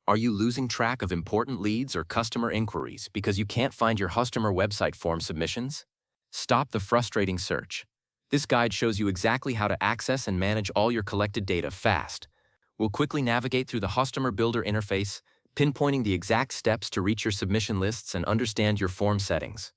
Are you losing track of important leads or customer inquiries because you can't find your customer website form submissions? Stop the frustrating search. This guide shows you exactly how to access and manage all your collected data fast. We'll quickly navigate through the customer builder interface, pinpointing the exact steps to reach your submission lists and understand your form settings.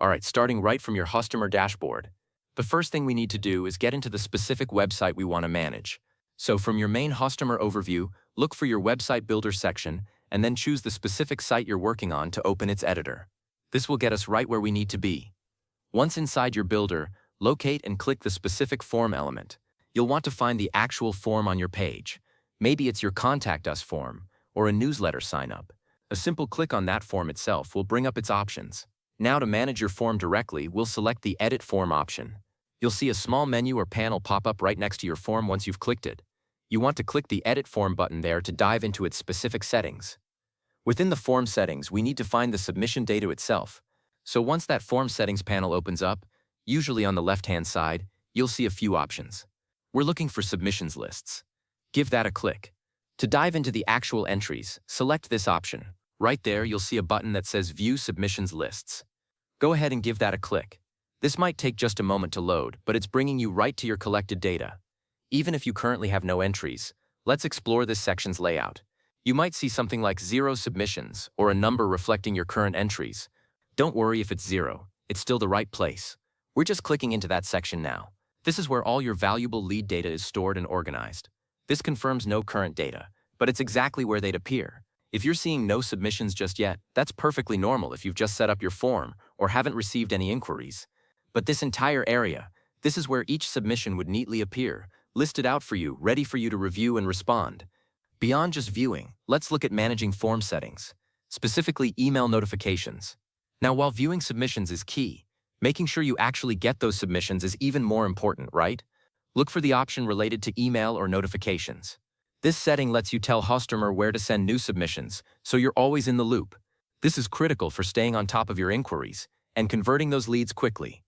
Alright, starting right from your customer dashboard. The first thing we need to do is get into the specific website we want to manage. So from your main customer overview, look for your website builder section and then choose the specific site you're working on to open its editor. This will get us right where we need to be. Once inside your builder, locate and click the specific form element. You'll want to find the actual form on your page. Maybe it's your Contact Us form or a newsletter sign-up. A simple click on that form itself will bring up its options. Now to manage your form directly, we'll select the Edit Form option. You'll see a small menu or panel pop up right next to your form once you've clicked it. You want to click the Edit Form button there to dive into its specific settings. Within the form settings, we need to find the submission data itself. So once that form settings panel opens up, usually on the left-hand side, you'll see a few options. We're looking for submissions lists. Give that a click. To dive into the actual entries, select this option. Right there, you'll see a button that says View Submissions Lists. Go ahead and give that a click. This might take just a moment to load, but it's bringing you right to your collected data. Even if you currently have no entries, let's explore this section's layout. You might see something like 0 submissions or a number reflecting your current entries. Don't worry if it's 0, it's still the right place. We're just clicking into that section now. This is where all your valuable lead data is stored and organized. This confirms no current data, but it's exactly where they'd appear. If you're seeing no submissions just yet, that's perfectly normal if you've just set up your form or haven't received any inquiries. But this entire area, this is where each submission would neatly appear, listed out for you, ready for you to review and respond. Beyond just viewing, let's look at managing form settings, specifically email notifications. Now, while viewing submissions is key, making sure you actually get those submissions is even more important, right? Look for the option related to email or notifications. This setting lets you tell customer where to send new submissions, so you're always in the loop. This is critical for staying on top of your inquiries and converting those leads quickly.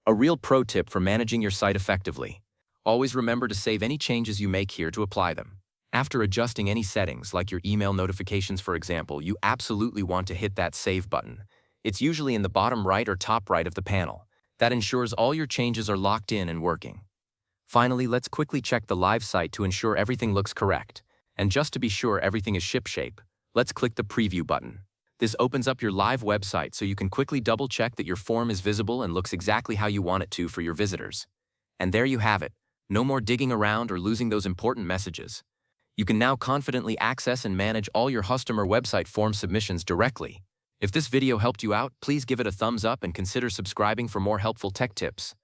A real pro tip for managing your site effectively. Always remember to save any changes you make here to apply them. After adjusting any settings, like your email notifications for example, you absolutely want to hit that Save button. It's usually in the bottom right or top right of the panel. That ensures all your changes are locked in and working. Finally, let's quickly check the live site to ensure everything looks correct. And just to be sure everything is shipshape, let's click the Preview button. This opens up your live website so you can quickly double-check that your form is visible and looks exactly how you want it to for your visitors. And there you have it. No more digging around or losing those important messages. You can now confidently access and manage all your customer website form submissions directly. If this video helped you out, please give it a thumbs up and consider subscribing for more helpful tech tips.